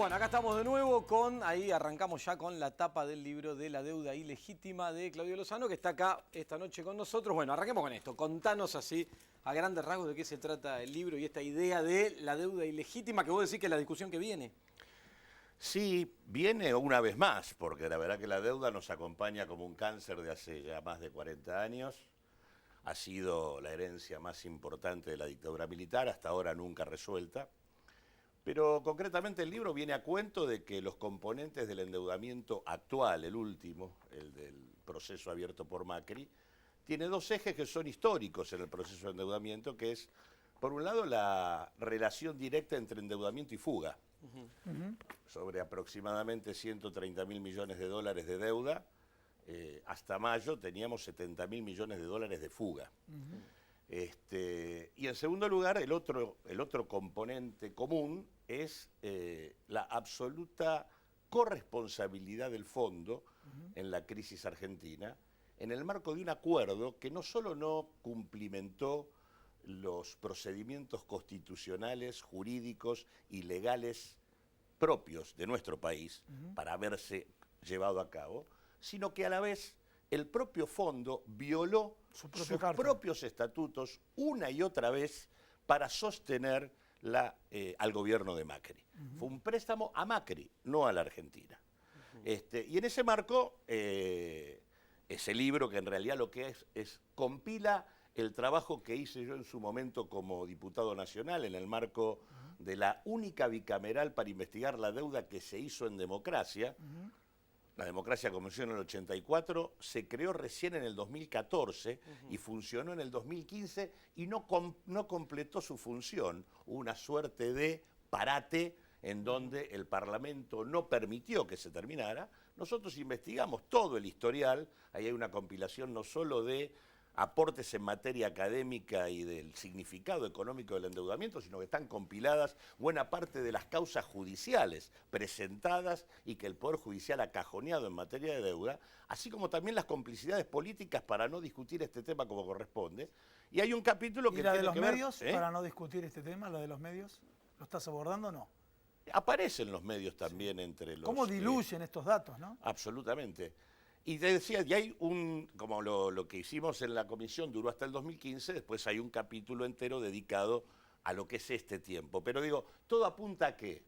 Bueno, acá estamos de nuevo ahí arrancamos ya con la tapa del libro de La deuda ilegítima de Claudio Lozano, que está acá esta noche con nosotros. Bueno, arranquemos con esto. Contanos así, a grandes rasgos, de qué se trata el libro y esta idea de la deuda ilegítima, que vos decís que es la discusión que viene. Sí, viene una vez más, porque la verdad que la deuda nos acompaña como un cáncer de hace ya más de 40 años. Ha sido la herencia más importante de la dictadura militar, hasta ahora nunca resuelta. Pero concretamente el libro viene a cuento de que los componentes del endeudamiento actual, el último, el del proceso abierto por Macri, tiene dos ejes que son históricos en el proceso de endeudamiento, que es, por un lado, la relación directa entre endeudamiento y fuga. Sobre aproximadamente 130.000 millones de dólares de deuda, hasta mayo teníamos 70.000 millones de dólares de fuga. Y en segundo lugar, el otro componente común es la absoluta corresponsabilidad del fondo en la crisis argentina, en el marco de un acuerdo que no solo no cumplimentó los procedimientos constitucionales, jurídicos y legales propios de nuestro país para haberse llevado a cabo, sino que a la vez el propio fondo violó sus propios estatutos una y otra vez para sostener al gobierno de Macri. Fue un préstamo a Macri, no a la Argentina. Y en ese marco, ese libro, que en realidad lo que es compila el trabajo que hice yo en su momento como diputado nacional en el marco de la única bicameral para investigar la deuda que se hizo en democracia. La democracia comenzó en el 84, se creó recién en el 2014 y funcionó en el 2015 y no completó su función. Hubo una suerte de parate en donde el Parlamento no permitió que se terminara. Nosotros investigamos todo el historial, ahí hay una compilación no solo de aportes en materia académica y del significado económico del endeudamiento, sino que están compiladas buena parte de las causas judiciales presentadas y que el Poder Judicial ha cajoneado en materia de deuda, así como también las complicidades políticas para no discutir este tema como corresponde. Y hay un capítulo que ¿Y la de tiene los que ver, medios, para no discutir este tema, la de los medios? ¿Lo estás abordando o no? Aparecen los medios también entre los... ¿Cómo diluyen estos datos, no? Absolutamente. Y te decía, y hay como lo que hicimos en la comisión duró hasta el 2015, después hay un capítulo entero dedicado a lo que es este tiempo. Pero digo, ¿todo apunta a qué?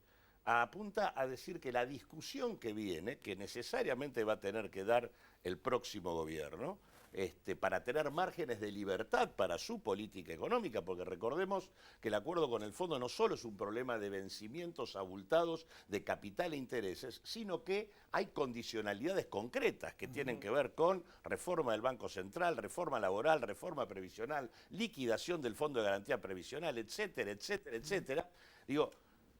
Apunta a decir que la discusión que viene, que necesariamente va a tener que dar el próximo gobierno, para tener márgenes de libertad para su política económica, porque recordemos que el acuerdo con el fondo no solo es un problema de vencimientos abultados de capital e intereses, sino que hay condicionalidades concretas que tienen que ver con reforma del Banco Central, reforma laboral, reforma previsional, liquidación del Fondo de Garantía Previsional, etcétera, etcétera, etcétera. Digo,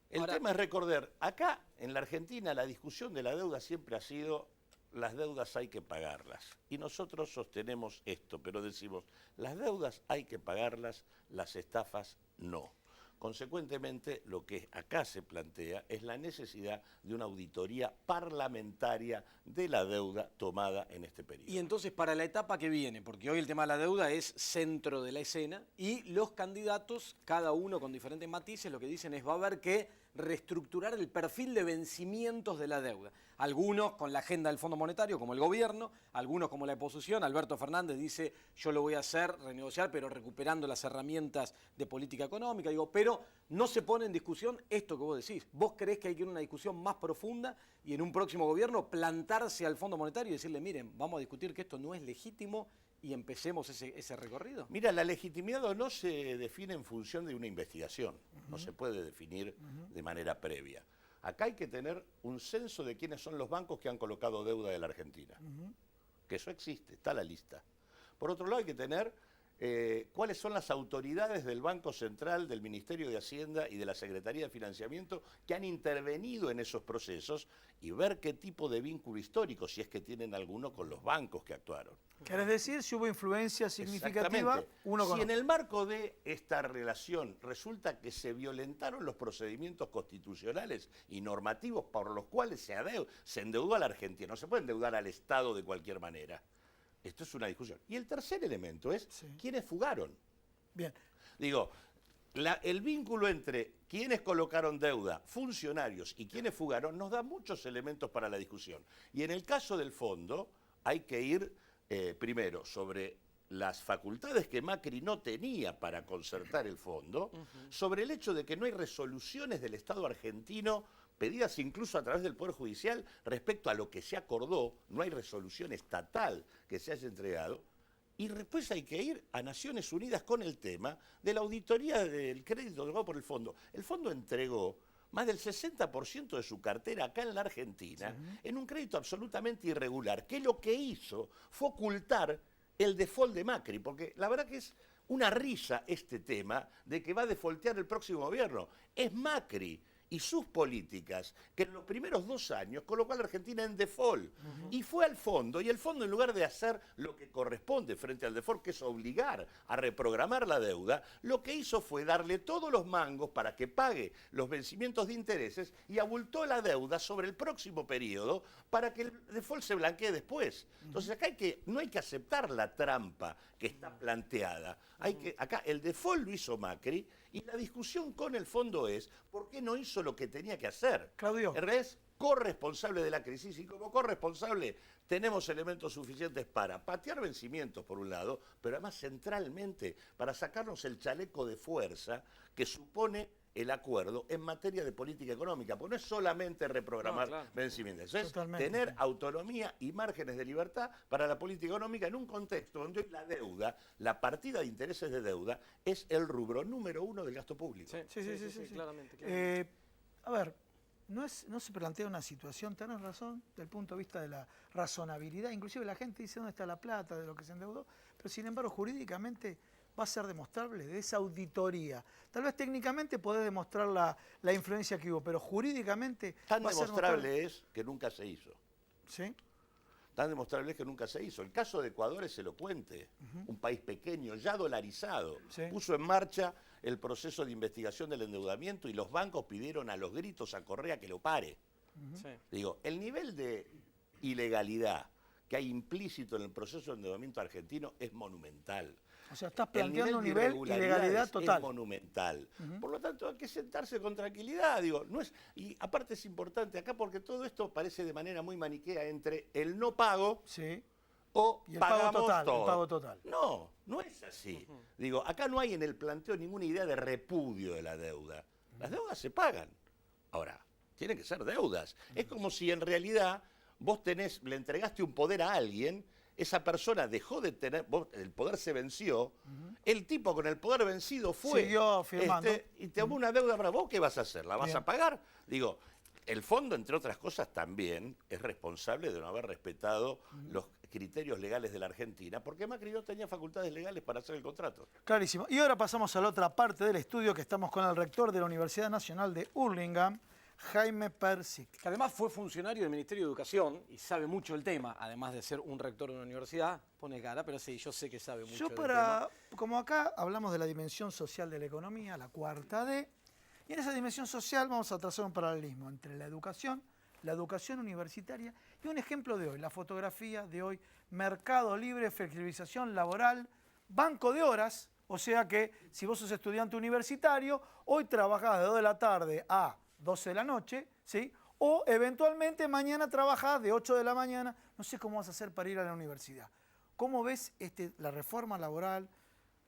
el tema es recordar, acá en la Argentina la discusión de la deuda siempre ha sido: las deudas hay que pagarlas. Y nosotros sostenemos esto, pero decimos, las deudas hay que pagarlas, las estafas no. Consecuentemente, lo que acá se plantea es la necesidad de una auditoría parlamentaria de la deuda tomada en este periodo. Y entonces, para la etapa que viene, porque hoy el tema de la deuda es centro de la escena, y los candidatos, cada uno con diferentes matices, lo que dicen es: va a haber que reestructurar el perfil de vencimientos de la deuda. Algunos con la agenda del Fondo Monetario, como el gobierno, algunos como la oposición. Alberto Fernández dice: yo lo voy a hacer, renegociar, pero recuperando las herramientas de política económica. Digo, pero no se pone en discusión esto que vos decís. ¿Vos creés que hay que ir a una discusión más profunda y en un próximo gobierno plantarse al Fondo Monetario y decirle: miren, vamos a discutir que esto no es legítimo y empecemos ese recorrido? Mira, la legitimidad no se define en función de una investigación, no se puede definir de manera previa. Acá hay que tener un censo de quiénes son los bancos que han colocado deuda de la Argentina, que eso existe, está la lista. Por otro lado, hay que tener cuáles son las autoridades del Banco Central, del Ministerio de Hacienda y de la Secretaría de Financiamiento que han intervenido en esos procesos y ver qué tipo de vínculo histórico, si es que tienen alguno, con los bancos que actuaron. ¿Querés decir si hubo influencia significativa? Si en el marco de esta relación resulta que se violentaron los procedimientos constitucionales y normativos por los cuales se endeudó a la Argentina, no se puede endeudar al Estado de cualquier manera. Esto es una discusión. Y el tercer elemento es quiénes fugaron. Bien. Digo, el vínculo entre quienes colocaron deuda, funcionarios y quienes fugaron, nos da muchos elementos para la discusión. Y en el caso del fondo, hay que ir primero sobre las facultades que Macri no tenía para concertar el fondo, sobre el hecho de que no hay resoluciones del Estado argentino pedidas incluso a través del Poder Judicial respecto a lo que se acordó, no hay resolución estatal que se haya entregado. Y después hay que ir a Naciones Unidas con el tema de la auditoría del crédito otorgado por el fondo. El fondo entregó más del 60% de su cartera acá en la Argentina en un crédito absolutamente irregular, que lo que hizo fue ocultar el default de Macri, porque la verdad que es una risa este tema de que va a defaultear el próximo gobierno. Es Macri y sus políticas, que en los primeros 2 años colocó a la Argentina en default. Y fue al fondo, y el fondo, en lugar de hacer lo que corresponde frente al default, que es obligar a reprogramar la deuda, lo que hizo fue darle todos los mangos para que pague los vencimientos de intereses y abultó la deuda sobre el próximo periodo para que el default se blanquee después. Entonces acá no hay que aceptar la trampa que está planteada. Acá el default lo hizo Macri, y la discusión con el fondo es ¿por qué no hizo lo que tenía que hacer? Claudio. Es corresponsable de la crisis, y como corresponsable tenemos elementos suficientes para patear vencimientos por un lado, pero además centralmente para sacarnos el chaleco de fuerza que supone el acuerdo en materia de política económica, porque no es solamente reprogramar vencimientos, es tener autonomía y márgenes de libertad para la política económica en un contexto donde hoy la deuda, la partida de intereses de deuda, es el rubro número 1 del gasto público. Sí, claramente. A ver, no se plantea una situación, tenés razón, desde el punto de vista de la razonabilidad, inclusive la gente dice dónde está la plata de lo que se endeudó, pero sin embargo jurídicamente va a ser demostrable de esa auditoría. Tal vez técnicamente podés demostrar la influencia que hubo, pero jurídicamente tan va a ser demostrable es que nunca se hizo. ¿Sí? Tan demostrable es que nunca se hizo. El caso de Ecuador es elocuente. Un país pequeño, ya dolarizado, puso en marcha el proceso de investigación del endeudamiento y los bancos pidieron a los gritos a Correa que lo pare. Digo, el nivel de ilegalidad que hay implícito en el proceso de endeudamiento argentino es monumental. O sea, estás planteando un nivel de ilegalidad total. Es monumental. Por lo tanto, hay que sentarse con tranquilidad. Digo, y aparte es importante acá porque todo esto parece de manera muy maniquea entre el no pago o y el pagamos pago total, todo. el pago total. No, no es así. Digo, acá no hay en el planteo ninguna idea de repudio de la deuda. Las deudas se pagan. Ahora, tienen que ser deudas. Es como si en realidad vos le entregaste un poder a alguien, esa persona dejó de tener, el poder se venció, el tipo con el poder vencido fue, siguió firmando, y te tomó una deuda para vos, ¿qué vas a hacer? ¿La vas a pagar? Digo, el fondo, entre otras cosas, también es responsable de no haber respetado los criterios legales de la Argentina, porque Macri no tenía facultades legales para hacer el contrato. Clarísimo. Y ahora pasamos a la otra parte del estudio, que estamos con el rector de la Universidad Nacional de Hurlingham, Jaime Persic. Que además fue funcionario del Ministerio de Educación y sabe mucho del tema, además de ser un rector de una universidad. Pone cara, pero sí, yo sé que sabe mucho del tema. Como acá hablamos de la dimensión social de la economía, la cuarta D, y en esa dimensión social vamos a trazar un paralelismo entre la educación universitaria y un ejemplo de hoy, la fotografía de hoy, mercado libre, flexibilización laboral, banco de horas, o sea que si vos sos estudiante universitario, hoy trabajás de 2 de la tarde a 12 de la noche, ¿sí? O eventualmente mañana trabajás de 8 de la mañana, no sé cómo vas a hacer para ir a la universidad. ¿Cómo ves la reforma laboral,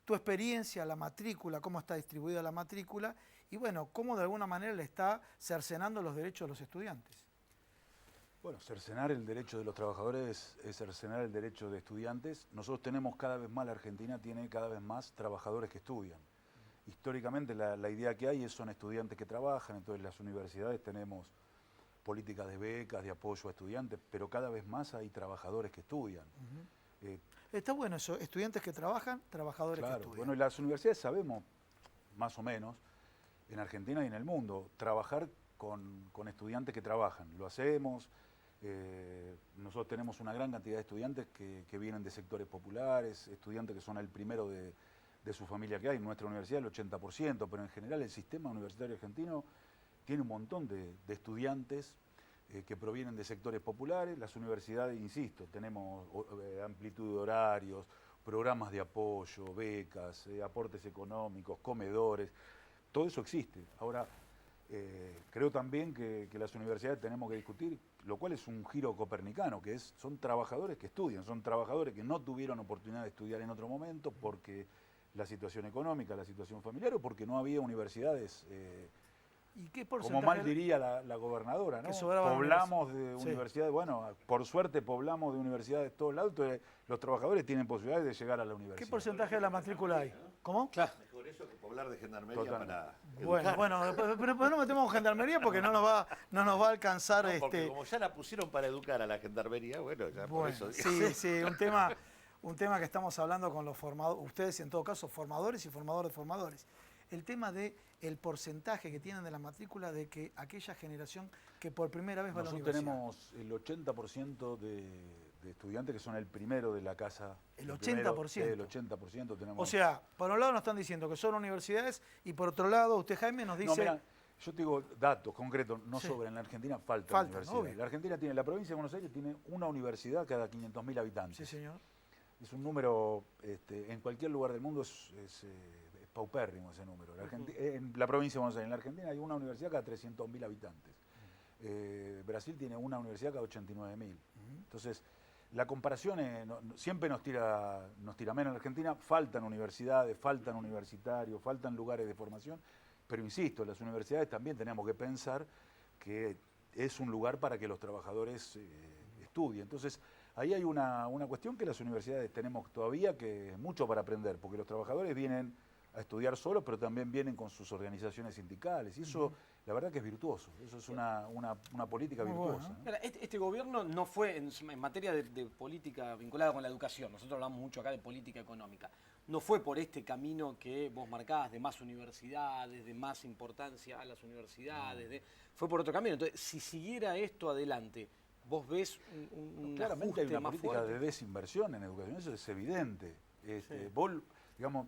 tu experiencia, la matrícula, cómo está distribuida la matrícula y bueno, cómo de alguna manera le está cercenando los derechos de los estudiantes? Bueno, cercenar el derecho de los trabajadores es cercenar el derecho de estudiantes. Nosotros tenemos cada vez más, la Argentina tiene cada vez más trabajadores que estudian. Históricamente la idea que hay son estudiantes que trabajan, entonces las universidades tenemos políticas de becas, de apoyo a estudiantes, pero cada vez más hay trabajadores que estudian. Está bueno eso, estudiantes que trabajan, trabajadores que estudian. Bueno, y las universidades sabemos, más o menos, en Argentina y en el mundo, trabajar con estudiantes que trabajan. Lo hacemos, nosotros tenemos una gran cantidad de estudiantes que vienen de sectores populares, estudiantes que son el primero de su familia que hay. En nuestra universidad el 80%, pero en general el sistema universitario argentino tiene un montón de estudiantes que provienen de sectores populares. Las universidades, insisto, tenemos amplitud de horarios, programas de apoyo, becas, aportes económicos, comedores. todo eso existe. Ahora, creo también que las universidades tenemos que discutir, lo cual es un giro copernicano, que son trabajadores que estudian, son trabajadores que no tuvieron oportunidad de estudiar en otro momento porque la situación económica, la situación familiar o porque no había universidades, ¿Y qué como porcentaje? mal diría la gobernadora, ¿no? Que sobraban Poblamos de sí. universidades, bueno, por suerte poblamos de universidades de todos lados, entonces los trabajadores tienen posibilidades de llegar a la universidad. ¿Qué porcentaje de la matrícula hay? ¿Cómo? Claro. Mejor eso que poblar de gendarmería Totalmente. para Bueno, pero no metemos en gendarmería porque no nos va a alcanzar No, porque como ya la pusieron para educar a la gendarmería, bueno, ya por eso digo. sí, un tema que estamos hablando con los formadores, ustedes en todo caso formadores y formadores de formadores. El tema de el porcentaje que tienen de la matrícula de que aquella generación que por primera vez va a la Nosotros universidad. tenemos el 80% de estudiantes que son el primero de la casa. El primero, 80%. el 80% tenemos. O sea, por un lado nos están diciendo que son universidades y por otro lado usted, Jaime, nos dice... No, mira, yo te digo datos concretos, no Sí. sobran. En la Argentina faltan Faltan, universidades. obvio. La Argentina tiene, la provincia de Buenos Aires tiene una universidad cada 500.000 habitantes. Sí, señor. Es un número, en cualquier lugar del mundo es paupérrimo ese número. En la provincia de Buenos Aires, en la Argentina hay una universidad cada 300.000 habitantes. Brasil tiene una universidad cada 89.000. Entonces, la comparación siempre nos tira menos. En la Argentina faltan universidades, faltan universitarios, faltan lugares de formación, pero insisto, las universidades también tenemos que pensar que es un lugar para que los trabajadores estudien. Entonces, ahí hay una cuestión que las universidades tenemos todavía que es mucho para aprender, porque los trabajadores vienen a estudiar solos, pero también vienen con sus organizaciones sindicales, y eso la verdad que es virtuoso, eso es una política Muy virtuosa. bueno. ¿no? Este gobierno no fue en materia de política vinculada con la educación, nosotros hablamos mucho acá de política económica, no fue por este camino que vos marcabas de más universidades, de más importancia a las universidades, fue por otro camino. Entonces, si siguiera esto adelante, ¿vos ves un Claramente hay ajuste una más política fuerte? de desinversión en educación, eso es evidente. Sí. Vos, digamos,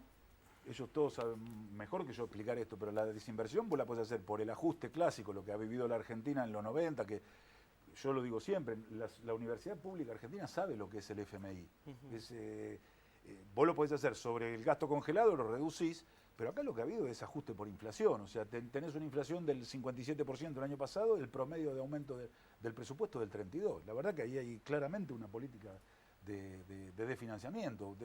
ellos todos saben mejor que yo explicar esto, pero la desinversión vos la podés hacer por el ajuste clásico, lo que ha vivido la Argentina en los 90, que yo lo digo siempre, la Universidad Pública Argentina sabe lo que es el FMI. Vos lo podés hacer sobre el gasto congelado, lo reducís, pero acá lo que ha habido es ajuste por inflación, o sea, tenés una inflación del 57% el año pasado, el promedio de aumento del presupuesto del 32%. La verdad que ahí hay claramente una política de desfinanciamiento.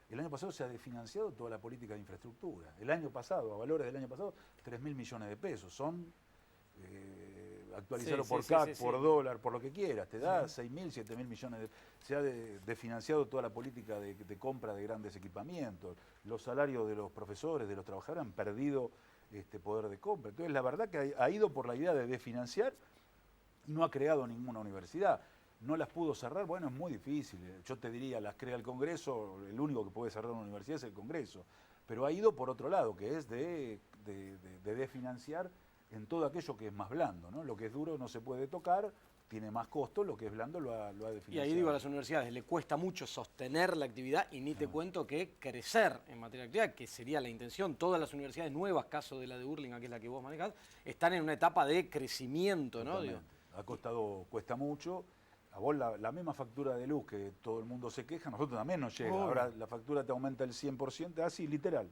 El año pasado se ha desfinanciado toda la política de infraestructura. El año pasado, a valores del año pasado, 3.000 millones de pesos. Son actualizarlo por CAC, por dólar, por lo que quieras. Te da 6.000, 7.000 millones. Se ha desfinanciado toda la política de compra de grandes equipamientos. Los salarios de los profesores, de los trabajadores han perdido poder de compra. Entonces, la verdad que ha ido por la idea de desfinanciar y no ha creado ninguna universidad. No las pudo cerrar, bueno, es muy difícil. Yo te diría, las crea el Congreso, el único que puede cerrar una universidad es el Congreso. Pero ha ido por otro lado, que es de desfinanciar en todo aquello que es más blando, ¿no? Lo que es duro no se puede tocar, tiene más costo, lo que es blando lo ha desfinanciado. Y ahí digo, a las universidades le cuesta mucho sostener la actividad y ni te cuento que crecer en materia de actividad, que sería la intención. Todas las universidades nuevas, caso de la de Hurlingham, que es la que vos manejás, están en una etapa de crecimiento, ¿no? Digo, Cuesta mucho. A vos la misma factura de luz que todo el mundo se queja, a nosotros también nos llega. Obvio. Ahora la factura te aumenta el 100%, así literal.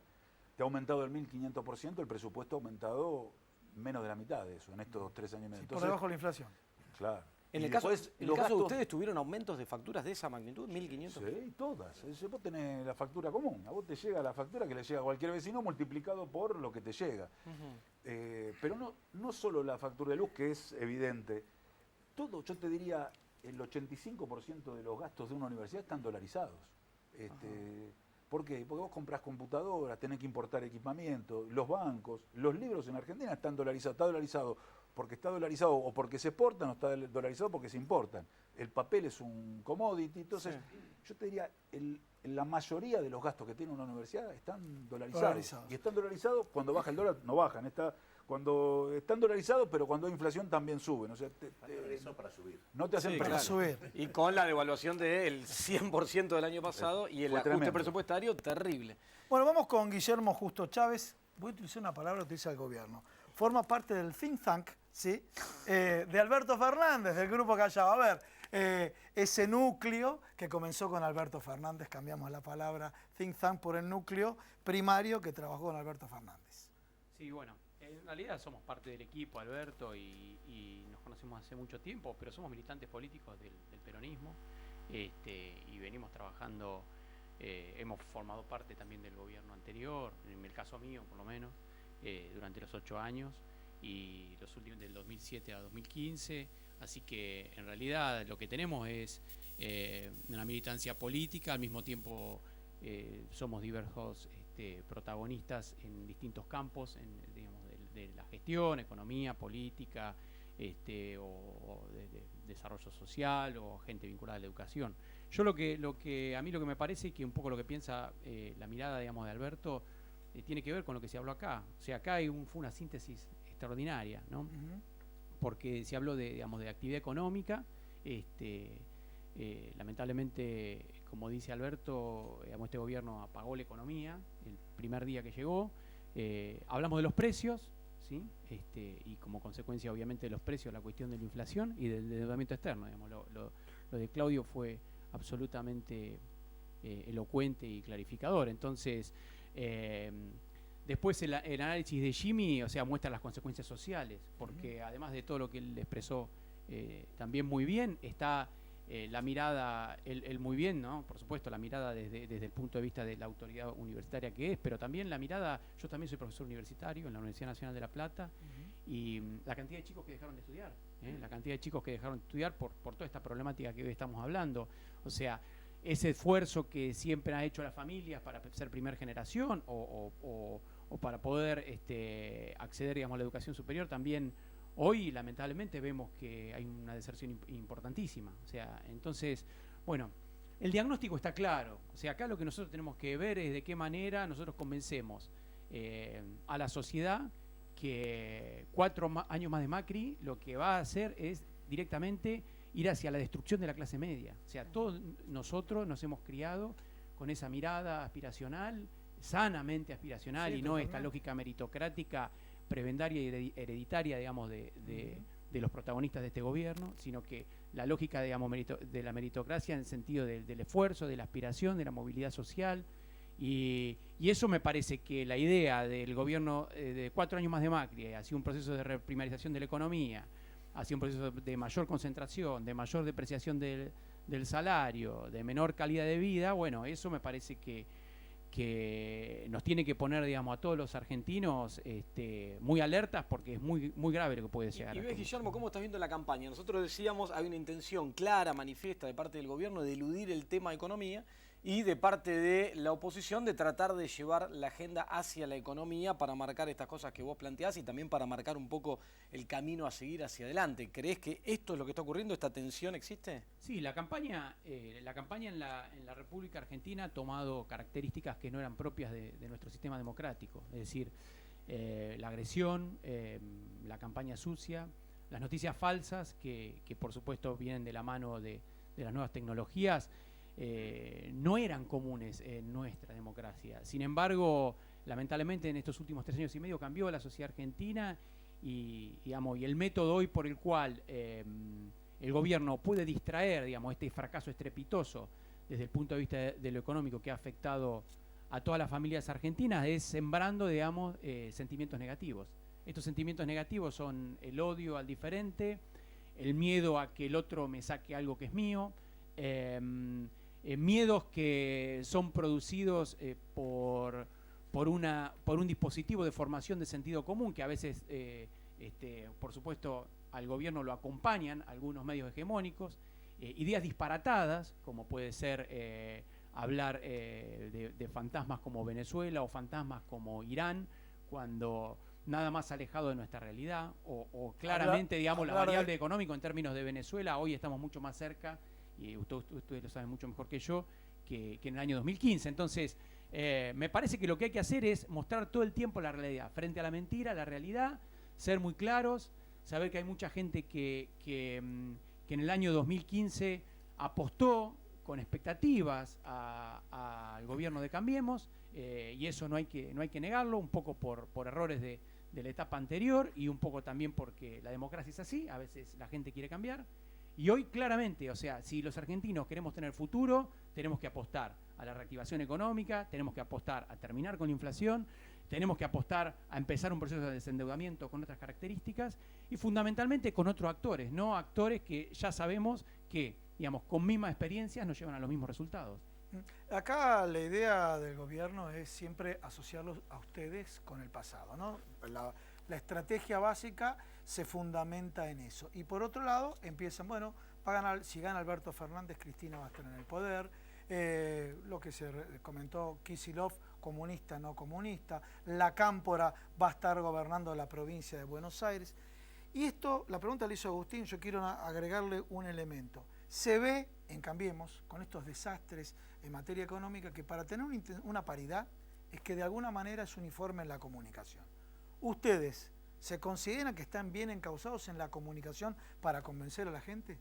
Te ha aumentado el 1.500%, el presupuesto ha aumentado menos de la mitad de eso en estos 3 años y medio. Sí, por debajo de la inflación. Claro. En Y el caso, después, en el los caso de gastos- ustedes, ¿tuvieron aumentos de facturas de esa magnitud? ¿1.500? Sí, todas. Vos tenés la factura común. A vos te llega la factura que le llega a cualquier vecino multiplicado por lo que te llega. Pero no solo la factura de luz, que es evidente. Todo, yo te diría, el 85% de los gastos de una universidad están dolarizados. ¿Por qué? Porque vos comprás computadoras, tenés que importar equipamiento, los bancos, los libros en Argentina están dolarizados. Está dolarizado porque está dolarizado o porque se exportan o está dolarizado porque se importan. El papel es un commodity, entonces yo te diría, la mayoría de los gastos que tiene una universidad están dolarizados. Y están dolarizados, cuando baja el dólar no bajan, cuando están dolarizados, pero cuando hay inflación también suben. O sea, Eso para subir. no te hacen Sí, perder. Para subir. Y con la devaluación del 100% del año pasado y el Fue ajuste tremendo. presupuestario terrible. Bueno, vamos con Guillermo Justo Chávez. Voy a utilizar una palabra que utiliza el gobierno. Forma parte del think tank, ¿sí? De Alberto Fernández, del grupo Callao. A ver, ese núcleo que comenzó con Alberto Fernández, cambiamos la palabra think tank por el núcleo primario que trabajó con Alberto Fernández. Sí, bueno, en realidad somos parte del equipo, Alberto, y nos conocemos hace mucho tiempo, pero somos militantes políticos del peronismo, y venimos trabajando, hemos formado parte también del gobierno anterior, en el caso mío por lo menos, durante los 8 años, y los últimos del 2007 a 2015, así que en realidad lo que tenemos es una militancia política, al mismo tiempo somos diversos protagonistas en distintos campos, digamos, de la gestión, economía, política, o de desarrollo social, o gente vinculada a la educación. Yo a mí lo que me parece que un poco lo que piensa la mirada, digamos, de Alberto tiene que ver con lo que se habló acá. O sea, acá fue una síntesis extraordinaria, ¿no? Porque se habló digamos, de actividad económica, lamentablemente, como dice Alberto, digamos, este gobierno apagó la economía el primer día que llegó. Hablamos de los precios, ¿sí? Y como consecuencia, obviamente, de los precios, la cuestión de la inflación y del endeudamiento externo. Digamos, lo de Claudio fue absolutamente elocuente y clarificador. Entonces, después el análisis de Jimmy, o sea, muestra las consecuencias sociales, porque además de todo lo que él expresó también muy bien, está la mirada, él muy bien, ¿no? Por supuesto, la mirada desde el punto de vista de la autoridad universitaria que es, pero también la mirada, yo también soy profesor universitario en la Universidad Nacional de La Plata, y la cantidad de chicos que dejaron de estudiar, la cantidad de chicos que dejaron de estudiar por toda esta problemática que hoy estamos hablando. O sea, ese esfuerzo que siempre ha hecho las familias para ser primera generación o para poder acceder, digamos, a la educación superior, también hoy lamentablemente vemos que hay una deserción importantísima. O sea, entonces, bueno, el diagnóstico está claro. O sea, acá lo que nosotros tenemos que ver es de qué manera nosotros convencemos a la sociedad que 4 años más de Macri lo que va a hacer es directamente ir hacia la destrucción de la clase media. O sea, todos nosotros nos hemos criado con esa mirada aspiracional, sanamente aspiracional, sí, y no esta lógica meritocrática, prebendaria y hereditaria, digamos, de los protagonistas de este gobierno, sino que la lógica, digamos, de la meritocracia en el sentido del esfuerzo, de la aspiración, de la movilidad social. Y eso me parece que la idea del gobierno de 4 años más de Macri, hacia un proceso de reprimarización de la economía, hacia un proceso de mayor concentración, de mayor depreciación del salario, de menor calidad de vida, bueno, eso me parece que nos tiene que poner, digamos, a todos los argentinos muy alertas, porque es muy, muy grave lo que puede llegar. Y ves, Guillermo, ¿cómo estás viendo la campaña? Nosotros decíamos, hay una intención clara, manifiesta de parte del gobierno de eludir el tema economía y de parte de la oposición de tratar de llevar la agenda hacia la economía para marcar estas cosas que vos planteás y también para marcar un poco el camino a seguir hacia adelante. ¿Creés que esto es lo que está ocurriendo? ¿Esta tensión existe? Sí, la campaña en la República Argentina ha tomado características que no eran propias de nuestro sistema democrático. Es decir, la agresión, la campaña sucia, las noticias falsas que por supuesto vienen de la mano de las nuevas tecnologías, no eran comunes en nuestra democracia. Sin embargo, lamentablemente en estos últimos 3 años y medio cambió la sociedad argentina y el método hoy por el cual el gobierno puede distraer, digamos, este fracaso estrepitoso desde el punto de vista de lo económico que ha afectado a todas las familias argentinas es sembrando, digamos, sentimientos negativos. Estos sentimientos negativos son el odio al diferente, el miedo a que el otro me saque algo que es mío, miedos que son producidos por un dispositivo de formación de sentido común que a veces, por supuesto, al gobierno lo acompañan algunos medios hegemónicos, ideas disparatadas, como puede ser hablar de fantasmas como Venezuela o fantasmas como Irán, cuando nada más alejado de nuestra realidad, o claramente, digamos, la variable económica en términos de Venezuela, hoy estamos mucho más cerca, y ustedes lo saben mucho mejor que yo, que en el año 2015. Entonces, me parece que lo que hay que hacer es mostrar todo el tiempo la realidad, frente a la mentira, la realidad, ser muy claros, saber que hay mucha gente que en el año 2015 apostó con expectativas al gobierno de Cambiemos, y eso no hay que negarlo, un poco por errores de la etapa anterior y un poco también porque la democracia es así, a veces la gente quiere cambiar. Y hoy claramente, o sea, si los argentinos queremos tener futuro, tenemos que apostar a la reactivación económica, tenemos que apostar a terminar con la inflación, tenemos que apostar a empezar un proceso de desendeudamiento con otras características y fundamentalmente con otros actores, no actores que ya sabemos que, digamos, con mismas experiencias nos llevan a los mismos resultados. Acá la idea del gobierno es siempre asociarlos a ustedes con el pasado, ¿no? La estrategia básica se fundamenta en eso. Y por otro lado, empiezan, bueno, si gana Alberto Fernández, Cristina va a estar en el poder. Lo que se comentó, Kicillof, comunista, no comunista. La Cámpora va a estar gobernando la provincia de Buenos Aires. Y esto, la pregunta le hizo Agustín, yo quiero agregarle un elemento. Se ve en Cambiemos, con estos desastres en materia económica, que para tener una paridad es que de alguna manera es uniforme en la comunicación. ¿Ustedes se consideran que están bien encausados en la comunicación para convencer a la gente?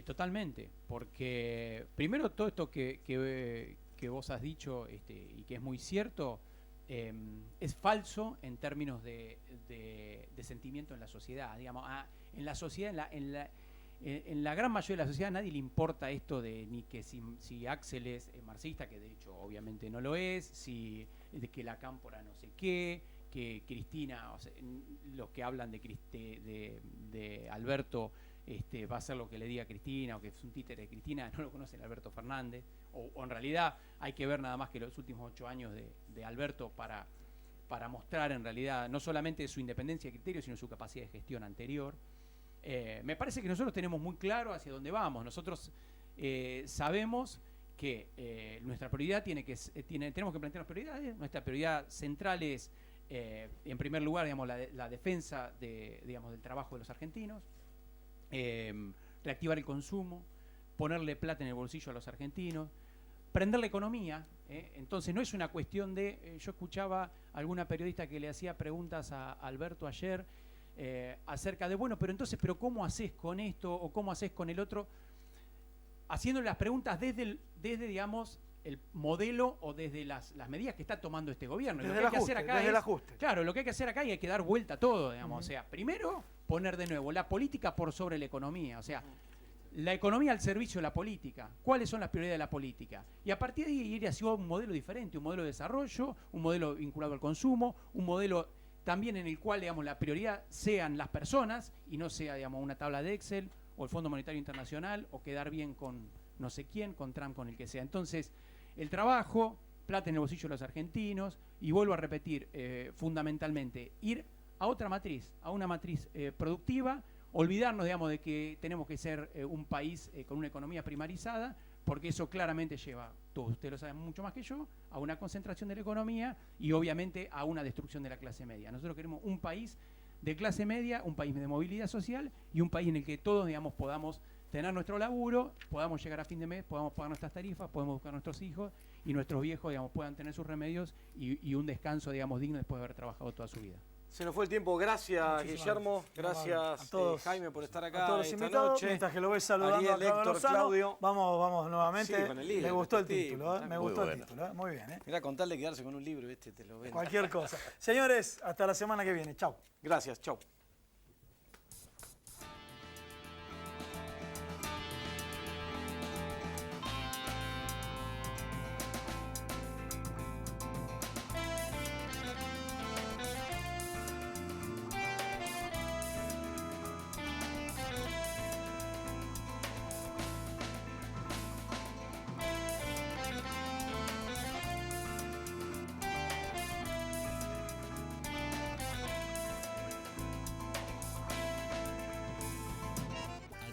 Totalmente, porque primero todo esto que vos has dicho y que es muy cierto, es falso en términos de sentimiento en la sociedad. Digamos, en la sociedad, en la gran mayoría de la sociedad a nadie le importa esto de ni que si Axel es marxista, que de hecho obviamente no lo es, de que la Cámpora no sé qué, que Cristina, o sea, los que hablan de Alberto va a hacer lo que le diga Cristina, o que es un títere de Cristina, no lo conocen Alberto Fernández, o en realidad hay que ver nada más que los últimos 8 años de Alberto para mostrar en realidad no solamente su independencia de criterio, sino su capacidad de gestión anterior. Me parece que nosotros tenemos muy claro hacia dónde vamos. Nosotros sabemos que nuestra prioridad tenemos que plantear las prioridades. Nuestra prioridad central es, en primer lugar, digamos, la defensa del trabajo de los argentinos, reactivar el consumo, ponerle plata en el bolsillo a los argentinos, prender la economía. Entonces no es una cuestión de... yo escuchaba a alguna periodista que le hacía preguntas a Alberto ayer acerca de, bueno, pero ¿cómo haces con esto o cómo haces con el otro? Haciéndole las preguntas desde digamos, el modelo o desde las medidas que está tomando este gobierno. Desde el ajuste. Claro, lo que hay que hacer acá y hay que dar vuelta a todo, digamos. O sea, primero, poner de nuevo la política por sobre la economía. O sea, la economía al servicio de la política. ¿Cuáles son las prioridades de la política? Y a partir de ahí ir hacia un modelo diferente, un modelo de desarrollo, un modelo vinculado al consumo, un modelo también en el cual, digamos, la prioridad sean las personas y no sea, digamos, una tabla de Excel o el Fondo Monetario Internacional o quedar bien con no sé quién, con Trump, con el que sea. Entonces, el trabajo, plata en el bolsillo de los argentinos, y vuelvo a repetir, fundamentalmente, ir a otra matriz, a una matriz productiva, olvidarnos, digamos, de que tenemos que ser un país con una economía primarizada, porque eso claramente lleva, todos ustedes lo saben mucho más que yo, a una concentración de la economía y obviamente a una destrucción de la clase media. Nosotros queremos un país de clase media, un país de movilidad social y un país en el que todos, digamos, podamos tener nuestro laburo, podamos llegar a fin de mes, podamos pagar nuestras tarifas, podamos buscar a nuestros hijos y nuestros viejos, digamos, puedan tener sus remedios y un descanso, digamos, digno después de haber trabajado toda su vida. Se nos fue el tiempo. Gracias, Muchísimas Guillermo. Gracias a todos, Jaime, por estar acá a todos los esta invitados. noche. Mientras que lo ves saludando Ariel, a Claudio Héctor, Lozano, Claudio. vamos nuevamente. Sí, con el libro, Me gustó el respectivo, título, me muy gustó el bueno. título. Muy bien, Mira, con tal de quedarse con un libro, te lo ven. Cualquier cosa. Señores, hasta la semana que viene. Chau. Gracias, chau.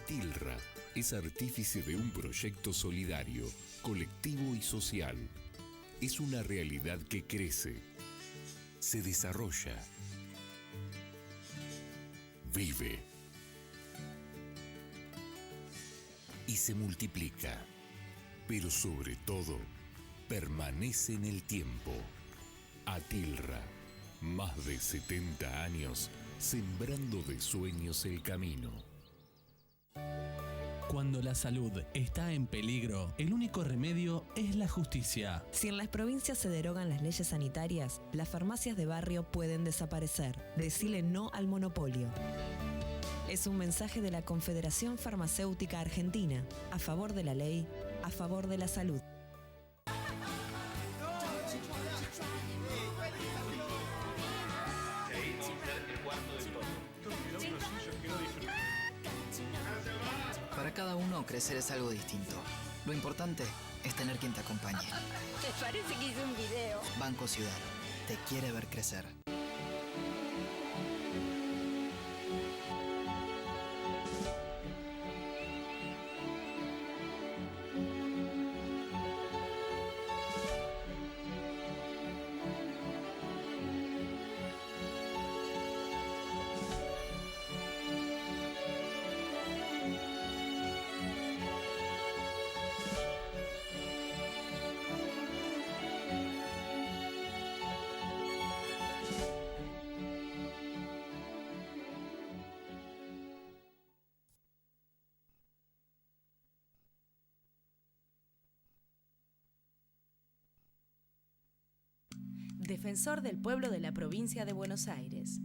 Atilra es artífice de un proyecto solidario, colectivo y social. Es una realidad que crece, se desarrolla, vive y se multiplica, pero sobre todo permanece en el tiempo. Atilra, más de 70 años sembrando de sueños el camino. Cuando la salud está en peligro, el único remedio es la justicia. Si en las provincias se derogan las leyes sanitarias, las farmacias de barrio pueden desaparecer. Decile no al monopolio. Es un mensaje de la Confederación Farmacéutica Argentina, a favor de la ley, a favor de la salud. cada uno, crecer es algo distinto. Lo importante es tener quien te acompañe. ¿Te parece que hice un video? Banco Ciudad. Te quiere ver crecer. Defensor del pueblo de la provincia de Buenos Aires.